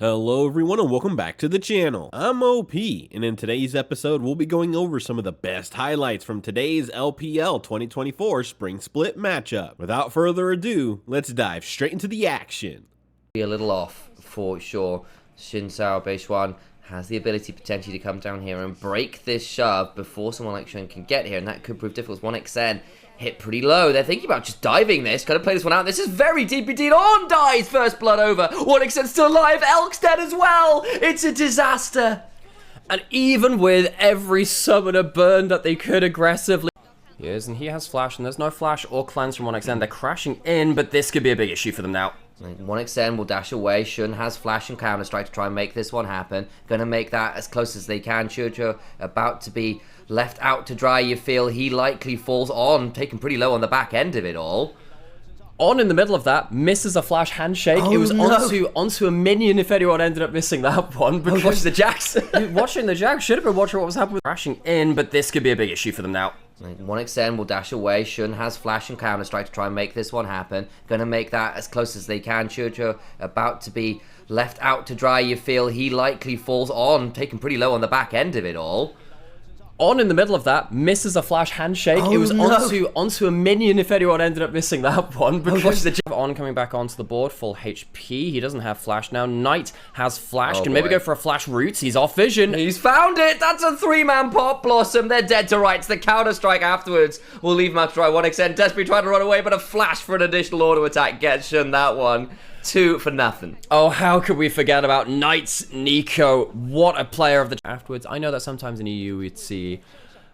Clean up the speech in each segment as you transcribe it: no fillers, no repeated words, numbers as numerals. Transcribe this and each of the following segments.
Hello everyone and welcome back to the channel. I'm OP, and in today's episode we'll be going over some of the best highlights from today's LPL 2024 Spring Split matchup. Without further ado, let's dive straight into the action. Be a little off for sure. Shinsao Beishuan has the ability potentially to come down here and break this shove before someone like Shun can get here, and that could prove difficult. 1xN hit pretty low. They're thinking about just diving this. Gonna play this one out. This is very deep indeed. On dies. First blood over. 1xN still alive. Elk's dead as well. It's a disaster. And even with every summoner burned that they could aggressively... He is, and he has flash, and there's no flash or cleanse from 1xN. They're crashing in, but this could be a big issue for them now. 1xN will dash away. Shun has flash and counter strike to try and make this one happen. Gonna make that as close as they can. Chujo about to be left out to dry. You feel he likely falls on, taken pretty low on the back end of it all. On in the middle of that, misses a flash handshake. Oh, it was no. onto a minion if anyone ended up missing that one. Because Watch the Jacks. watching the Jack should have been watching what was happening with crashing in, but this could be a big issue for them now. 1xN will dash away. Shun has flash and counter strike to try and make this one happen. Gonna make that as close as they can. Chujo about to be left out to dry. You feel he likely falls on, taken pretty low on the back end of it all. On in the middle of that, misses a flash handshake. Oh, it was no. onto a minion if anyone ended up missing that one. Because watch the on coming back onto the board, full HP. He doesn't have flash now. Knight has flash. Oh, Can maybe boy. go for a flash route. He's off vision. He's found it! That's a three-man Pop Blossom. They're dead to rights. The counter-strike afterwards will leave him out to dry. 1xN desperately trying to run away, but a flash for an additional auto attack gets Shun that one. 2 for nothing. Oh, how could we forget about Knight's Nico? What a player of the... Afterwards, I know that sometimes in EU we'd see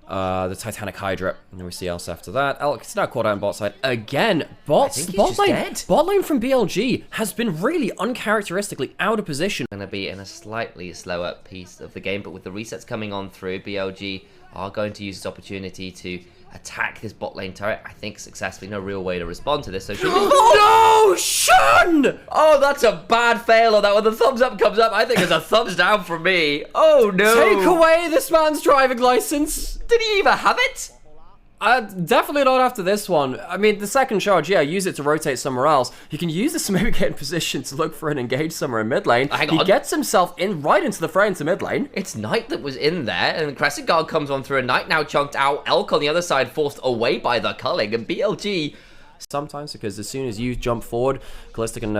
the Titanic Hydra, and then we see else after that. Elk's now caught out on bot side again. Bot lane from BLG has been really uncharacteristically out of position. Going to be in a slightly slower piece of the game, but with the resets coming on through, BLG are going to use this opportunity to attack this bot lane turret. I think successfully. No real way to respond to this. So No, Shun! Oh, that's a bad fail on that one. The thumbs up comes up. I think it's a thumbs down from me. Oh no! Take away this man's driving license. Did he even have it? Definitely not after this one. I mean, the second charge, yeah, use it to rotate somewhere else. You can use this to maybe get in position to look for an engage somewhere in mid lane. Hang he on. gets himself in right into the fray into mid lane. It's Knight that was in there, and Crescent Guard comes on through, and Knight now chunked out. Elk on the other side forced away by the culling, and BLG... Sometimes, because as soon as you jump forward, Callista can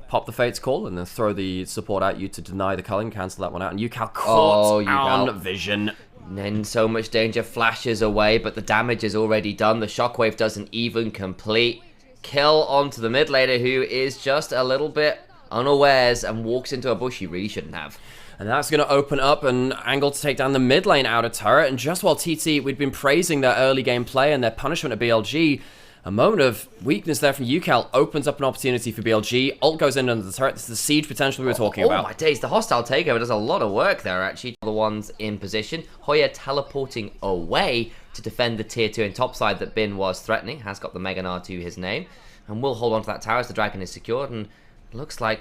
pop the Fate's Call and then throw the support at you to deny the culling, cancel that one out, and UCal caught on vision. And then so much danger, flashes away, but the damage is already done. The shockwave doesn't even complete. Kill onto the mid laner, who is just a little bit unawares and walks into a bush he really shouldn't have. And that's going to open up an angle to take down the mid lane outer turret. And just while TT, we'd been praising their early game play and their punishment at BLG, a moment of weakness there from UCal opens up an opportunity for BLG. Ult goes in under the turret. This is the siege potential we were talking about. Oh my days, the hostile takeover does a lot of work there, actually. The ones in position. Hoya teleporting away to defend the tier 2 and top side that Bin was threatening. Has got the Mega Gnar to his name. And will hold on to that tower as the dragon is secured. And it looks like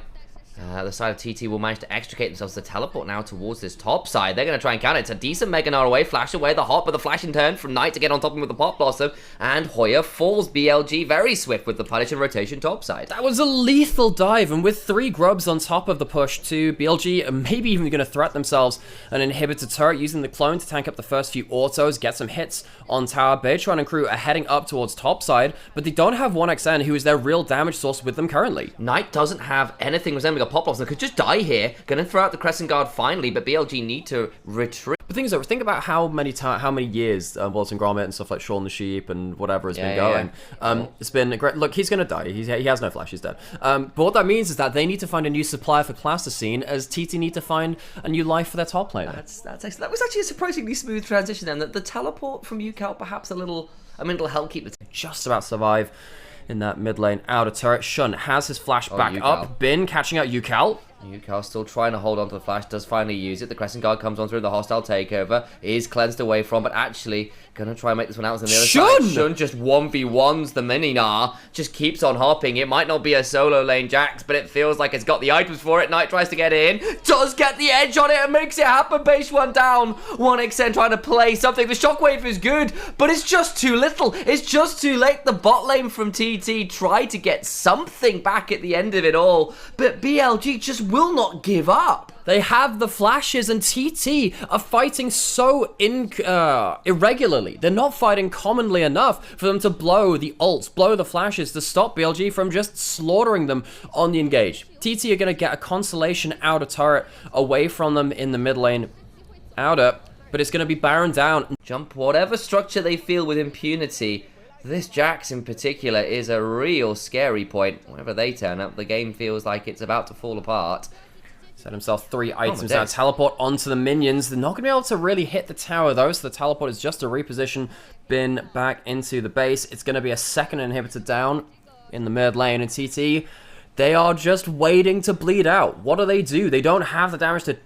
the side of TT will manage to extricate themselves to teleport now towards this top side. They're going to try and counter. It's a decent Mega Gnar away, flash away the hop, but the flash in turn from Knight to get on top of him with the Pop Blossom. And Hoya falls. BLG very swift with the punish and rotation top side. That was a lethal dive, and with 3 grubs on top of the push to BLG, maybe even going to threat themselves an inhibitor turret using the clone to tank up the first few autos, get some hits on tower. Beitron and crew are heading up towards top side, but they don't have 1xN, who is their real damage source with them currently. Knight doesn't have anything resembling a Pop Blossom. Could just die here. Gonna throw out the Crescent Guard finally, but BLG need to retreat. The thing is, though, think about how many years Walton Gromit and stuff like Shaun the Sheep and whatever has been going. It's been a great... Look, he's going to die. He has no flash. He's dead. But what that means is that they need to find a new supplier for Plasticine, as TT need to find a new life for their top laner. That was actually a surprisingly smooth transition then. The teleport from UCal perhaps a little... I mean, it'll help keep the... Just about survive in that mid lane outer turret. Shun has his flash back up. Bin catching out UCal. UCal still trying to hold on to the flash, does finally use it. The Crescent Guard comes on through, the hostile takeover is cleansed away from, but actually Gonna try and make this one out on the other Shun! side. Shun just 1v1s the Mininar. Just keeps on hopping. It might not be a solo lane Jax, but it feels like it's got the items for it. Knight tries to get in. Does get the edge on it and makes it happen. Base one down. 1xn trying to play something. The shockwave is good, but it's just too little. It's just too late. The bot lane from TT tried to get something back at the end of it all, but BLG just will not give up. They have the flashes, and TT are fighting so irregularly. They're not fighting commonly enough for them to blow the ults, blow the flashes to stop BLG from just slaughtering them on the engage. TT are going to get a consolation outer turret away from them in the mid lane outer, but it's going to be Baron down. Jump whatever structure they feel with impunity. This Jax in particular is a real scary point. Whenever they turn up, the game feels like it's about to fall apart. Set himself 3 items now. Teleport onto the minions. They're not going to be able to really hit the tower though, so the teleport is just a reposition bin back into the base. It's going to be a second inhibitor down in the mid lane, and TT, they are just waiting to bleed out. What do? They don't have the damage to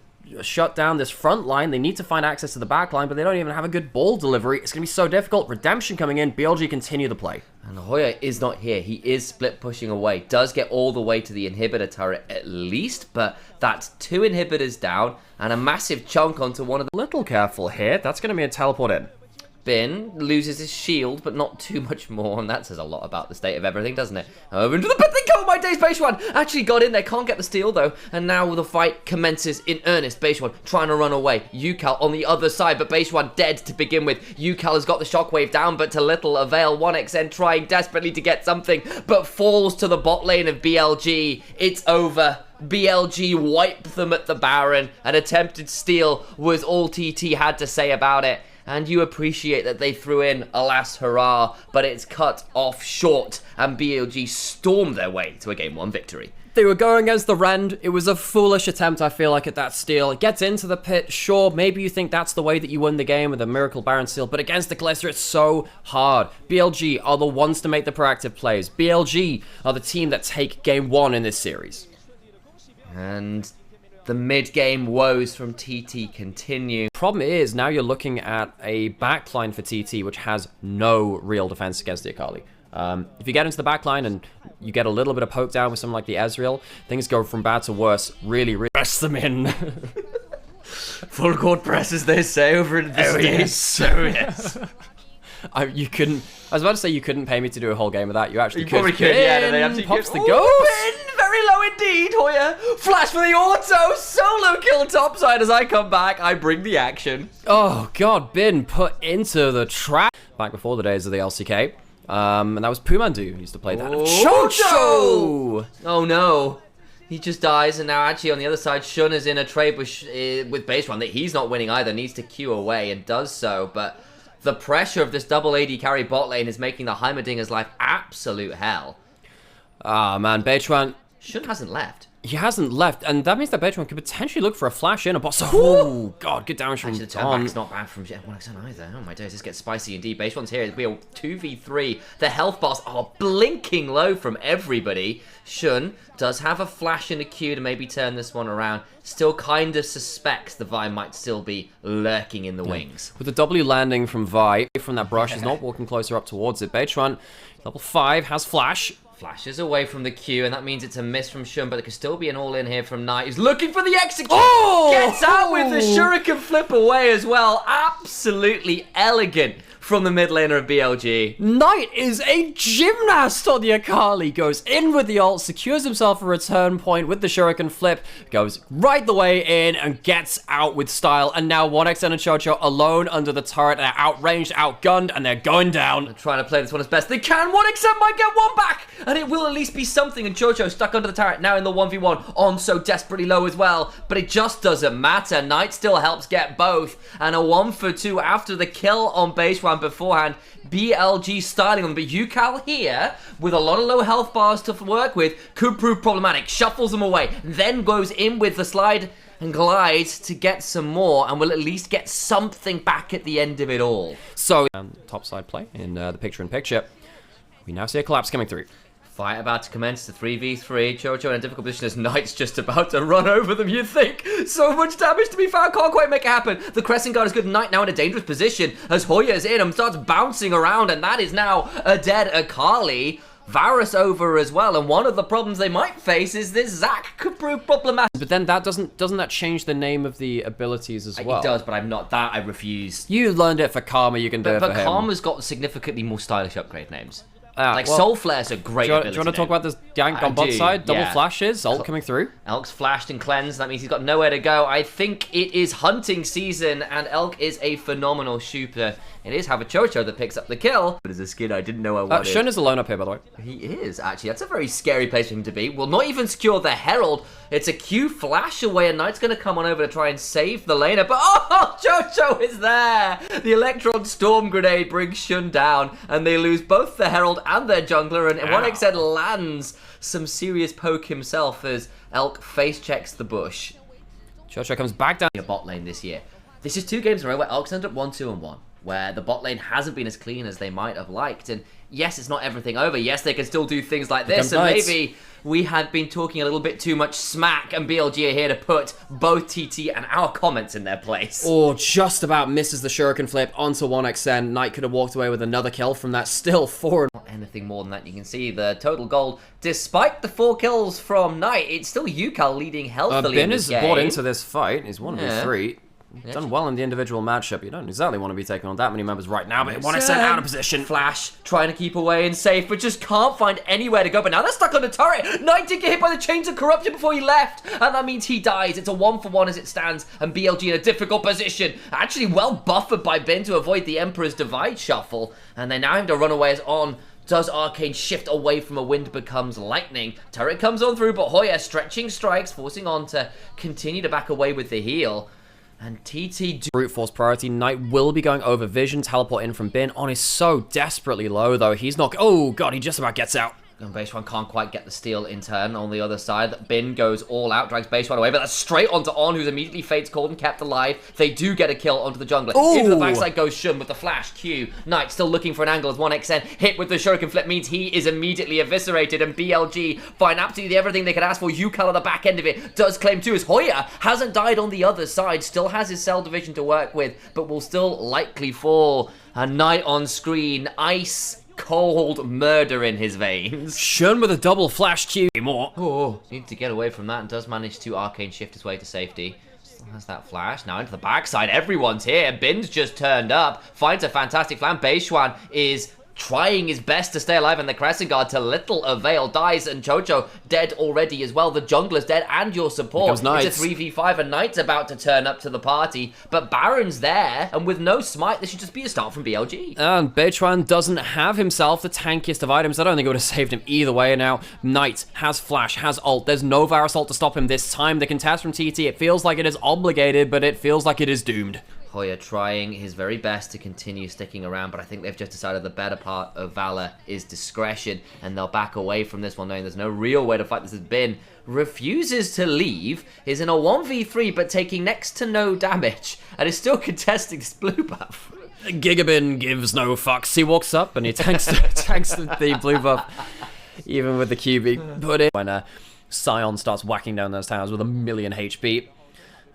shut down this front line. They need to find access to the back line, but they don't even have a good ball delivery. It's going to be so difficult. Redemption coming in. BLG continue the play. And Hoya is not here. He is split pushing away. Does get all the way to the inhibitor turret at least, but that's 2 inhibitors down and a massive chunk onto one of the... Little careful here. That's going to be a teleport in. Bin loses his shield, but not too much more, and that says a lot about the state of everything, doesn't it? Over into the pit they go! My days, Base One actually got in there, can't get the steal though, and now the fight commences in earnest. Base One trying to run away. Yucal on the other side, but Base One dead to begin with. Yucal has got the shockwave down, but to little avail. 1xn trying desperately to get something, but falls to the bot lane of BLG. It's over. BLG wiped them at the Baron. An attempted steal was all TT had to say about it. And you appreciate that they threw in a last hurrah, but it's cut off short, and BLG stormed their way to a Game 1 victory. They were going against the Rend. It was a foolish attempt, I feel like, at that steal. It gets into the pit. Sure, maybe you think that's the way that you win the game with a Miracle Baron steal, but against the Kalista, it's so hard. BLG are the ones to make the proactive plays. BLG are the team that take Game 1 in this series. And the mid-game woes from TT continue. Problem is, now you're looking at a backline for TT, which has no real defense against the Akali. If you get into the backline and you get a little bit of poke down with something like the Ezreal, things go from bad to worse. Really press them in. Full court press, as they say, over in the States. Yes. You couldn't. I was about to say you couldn't pay me to do a whole game of that. You actually could. Probably could. Yeah, they actually pops could. the ghost. Very low indeed, Hoya. Flash for the auto. Solo kill topside. As I come back, I bring the action. Oh god, Bin put into the trap back before the days of the LCK. And that was Pumandu who used to play that. Chocho! Oh no. He just dies, and now actually on the other side, Shun is in a trade with Base One that he's not winning either. Needs to queue away and does so, but the pressure of this double AD carry bot lane is making the Heimerdinger's life absolute hell. Ah, man, Beichuan... Shun hasn't left. He hasn't left, and that means that Beichuan could potentially look for a flash in a bot. So, oh, God, good damage from Actually, the turnback's not bad from 1xn either. Oh my days, this gets spicy indeed. Base One's here. It'll be a 2v3. The health bars are blinking low from everybody. Shun does have a flash in the queue to maybe turn this one around. Still kind of suspects the Vi might still be lurking in the wings. With the W landing from Vi, from that brush, is not walking closer up towards it. Beichuan, level 5, has flash. Flashes away from the queue, and that means it's a miss from Shun, but there could still be an all-in here from Knight. He's looking for the execute! Oh! Gets out with the shuriken flip away as well. Absolutely elegant from the mid laner of BLG. Knight is a gymnast on the Akali. Goes in with the ult, secures himself a return point with the shuriken flip, goes right the way in and gets out with style. And now 1xn and Chocho alone under the turret. They're outranged, outgunned, and they're going down. They're trying to play this one as best they can. 1xn might get one back, and it will at least be something. And Chocho stuck under the turret, now in the 1v1, on so desperately low as well. But it just doesn't matter. Knight still helps get both, and a 1-for-2 after the kill on Base One beforehand. BLG styling them, but Yucal here with a lot of low health bars to work with could prove problematic. Shuffles them away, then goes in with the slide and glides to get some more, and will at least get something back at the end of it all. So topside play in the picture-in-picture. We now see a collapse coming through. Fight about to commence, the 3v3. Chocho in a difficult position as Knight's just about to run over them, you'd think. So much damage to be found, can't quite make it happen. The Crescent Guard is good. Knight now in a dangerous position as Hoya is in and starts bouncing around, and that is now a dead Akali. Varus over as well, and one of the problems they might face is this Zac could prove problematic. But then that doesn't that change the name of the abilities as well? It does, but I'm not that. I refuse. You learned it for Karma, you can do it for him. But Karma's got significantly more stylish upgrade names. Like Soul Flare's a great ability. Do you want to talk about this gank on bot side? Double flashes, ult coming through. Elk's flashed and cleansed. That means he's got nowhere to go. I think it is hunting season, and Elk is a phenomenal shooter. It is Havachocho that picks up the kill. But as a skin I didn't know I wanted. Shun is alone up here, by the way. He is, actually. That's a very scary place for him to be. Will not even secure the Herald. It's a Q flash away, and Knight's going to come on over to try and save the laner. But, oh, Chocho is there! The Electron Storm Grenade brings Shun down, and they lose both the Herald and their jungler, and 1xN lands some serious poke himself as Elk face checks the bush. Chocho comes back down. A bot lane this year. This is 2 games in a row where Elk's ended up 1-2-1. Where the bot lane hasn't been as clean as they might have liked. And yes, it's not everything over. Yes, they can still do things like this. And maybe we had been talking a little bit too much smack, and BLG are here to put both TT and our comments in their place. Oh, just about misses the Shuriken flip onto 1xN. Knight could have walked away with another kill from that. Still 4. Not anything more than that. You can see the total gold. Despite the 4 kills from Knight, it's still Yukal leading healthily in this game. Bin is brought into this fight. He's 1v3. Done well in the individual matchup. You don't exactly want to be taking on that many members right now, but 1xN out of position. Flash trying to keep away and safe, but just can't find anywhere to go. But now they're stuck on the turret. Knight did get hit by the Chains of Corruption before he left, and that means he dies. It's a 1-for-1 as it stands, and BLG in a difficult position. Actually well buffered by Bin to avoid the Emperor's Divide shuffle, and they now have to run away as On does Arcane shift away from a wind becomes lightning. Turret comes on through, but Hoya stretching strikes, forcing On to continue to back away with the heal. And TT brute force priority. Knight will be going over vision. Teleport in from Bin. On is so desperately low though. He's not. Oh god, he just about gets out. And Basewan can't quite get the steal in turn on the other side. Bin goes all out, drags Basewan away, but that's straight onto On, who's immediately Fate's called and kept alive. They do get a kill onto the jungler. Ooh. Into the backside goes Shun with the flash Q. Knight still looking for an angle as 1xN hit with the Shuriken flip means he is immediately eviscerated, and BLG find absolutely everything they could ask for. Yukal on the back end of it does claim too, as Hoya hasn't died on the other side, still has his cell division to work with, but will still likely fall. A Knight on screen, ice cold murder in his veins. Shun with a double flash Q. More. Oh, needs to get away from that and does manage to arcane shift his way to safety. Still has that flash. Now into the backside. Everyone's here. Bin's just turned up. Finds a fantastic flank. Beishwan is trying his best to stay alive, and the Crescent Guard to little avail. Dies, and Chocho dead already as well. The jungler's dead, and your support. It's a 3v5, and Knight's about to turn up to the party, but Baron's there, and with no smite, this should just be a start from BLG. And Bechuan doesn't have himself the tankiest of items. I don't think it would have saved him either way. Now, Knight has flash, has ult. There's no Varus ult to stop him this time. The contest from TT, it feels like it is obligated, but it feels like it is doomed. Hoya trying his very best to continue sticking around, but I think they've just decided the better part of Valor is discretion, and they'll back away from this one knowing there's no real way to fight this. Has been refuses to leave, is in a 1v3 but taking next to no damage, and is still contesting this blue buff. Gigabin gives no fucks. He walks up and he tanks the blue buff, even with the QB put in. When Sion starts whacking down those towers with 1,000,000 HP.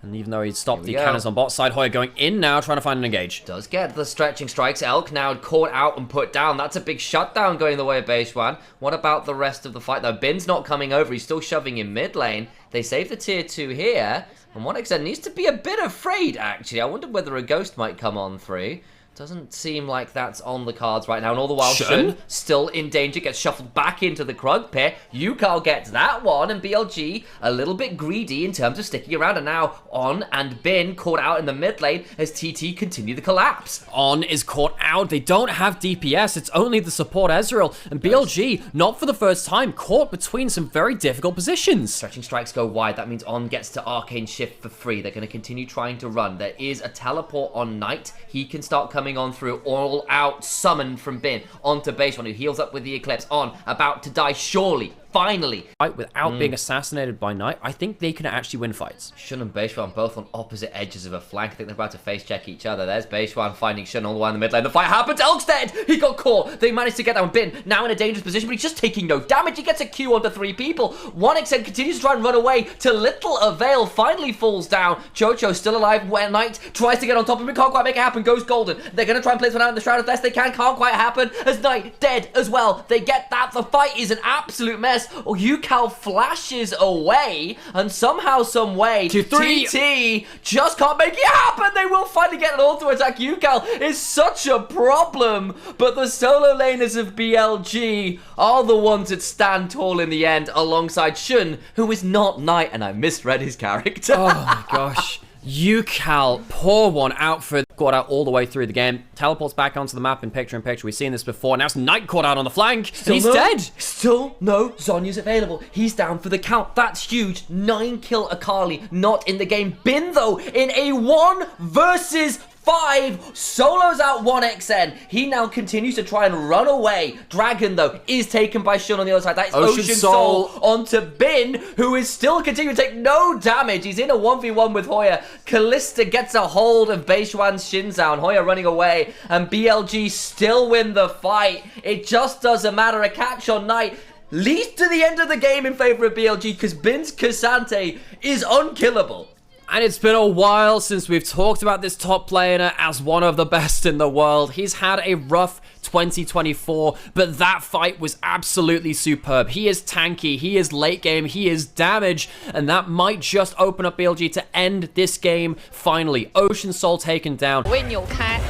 And even though he stopped the cannons on bot side, Hoya going in now, trying to find an engage. Does get the stretching strikes. Elk now caught out and put down. That's a big shutdown going the way of Beishwan. What about the rest of the fight, though? Bin's not coming over. He's still shoving in mid lane. They save the tier 2 here. And 1xN needs to be a bit afraid, actually. I wonder whether a ghost might come on through. Doesn't seem like that's on the cards right now. And all the while, Shun still in danger, gets shuffled back into the Krug pit. Yukal gets that one, and BLG a little bit greedy in terms of sticking around. And now On and Bin caught out in the mid lane as TT continue the collapse. On is caught out. They don't have DPS. It's only the support Ezreal. And BLG, not for the first time, caught between some very difficult positions. Stretching strikes go wide. That means On gets to Arcane Shift for free. They're going to continue trying to run. There is a teleport on Knight. He can start coming on through. All out summon from Bin onto Basewan, who heals up with the Eclipse. On about to die surely. finally. Without being assassinated by Knight, I think they can actually win fights. Shun and Beishwan both on opposite edges of a flank. I think they're about to face check each other. There's Beishwan finding Shun all the way in the mid lane. The fight happens. Elk's dead. He got caught. They managed to get that one. Bin now in a dangerous position, but he's just taking no damage. He gets a Q onto 3 people. 1xn continues to try and run away to little avail. Finally falls down. Chocho still alive. Where Knight tries to get on top of him. Can't quite make it happen. Goes golden. They're going to try and place one out in the Shroud of Best they can. Can't quite happen. As Knight dead as well. They get that. The fight is an absolute mess. Oh, Yukal flashes away, and somehow, some way, TT just can't make it happen. They will finally get an auto attack. Yukal is such a problem, but the solo laners of BLG are the ones that stand tall in the end, alongside Shun, who is not Knight, and I misread his character. Oh my gosh. Yukal, poor one, out for caught out all the way through the game. Teleports back onto the map in picture-in-picture. We've seen this before. Now it's Knight caught out on the flank. And he's dead. Still no Zhonya's available. He's down for the count. That's huge. 9 kill Akali, not in the game. Bin, though, in a 1 versus 5, solos out 1xn. He now continues to try and run away. Dragon, though, is taken by Shun on the other side. That is Ocean Soul onto Bin, who is still continuing to take no damage. He's in a 1v1 with Hoya. Kalista gets a hold of Beishwan's Shinzao, and Hoya running away, and BLG still win the fight. It just doesn't matter. A catch on Knight leads to the end of the game in favor of BLG, because Bin's Cassante is unkillable. And it's been a while since we've talked about this top laner as one of the best in the world. He's had a rough 2024, but that fight was absolutely superb. He is tanky, he is late game, he is damage, and that might just open up BLG to end this game finally. Ocean Soul taken down. 为扭开，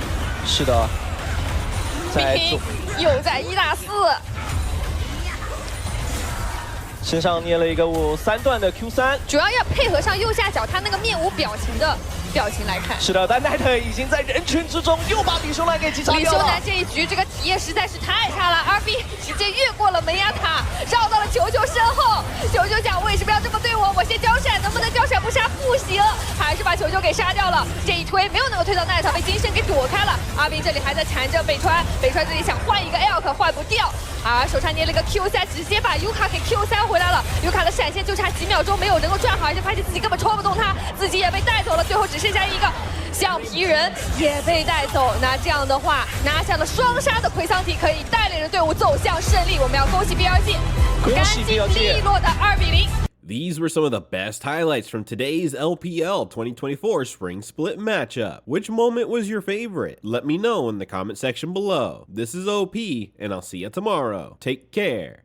是的，在冰又在1打4。 身上捏了一个3段的 Q3，主要要配合上右下角他那个面无表情的表情来看。是的，但奈特已经在人群之中又把李修南给击杀李掉了。修南这一局这个体验实在是太差了 ，RB 直接越过了门牙塔，绕到了球球身后。球球讲为什么要这么对我？我先交闪，能不能交闪不杀？不行，还是把球球给杀掉了。这一推没有能够推到奈特，被金身给躲开了。RB 这里还在缠着北川，北川这里想换一个 Elk 换不掉。 啊，手上捏了个 Q3，直接把尤卡给 Q3回来了。尤卡的闪现就差几秒钟没有能够转好，而且发现自己根本戳不动他，自己也被带走了。最后只剩下一个橡皮人也被带走。那这样的话，拿下了双杀的奎桑提，可以带领着队伍走向胜利。我们要恭喜 BLG， 干净利落的2比0。 These were some of the best highlights from today's LPL 2024 Spring Split matchup. Which moment was your favorite? Let me know in the comment section below. This is OP, and I'll see you tomorrow. Take care.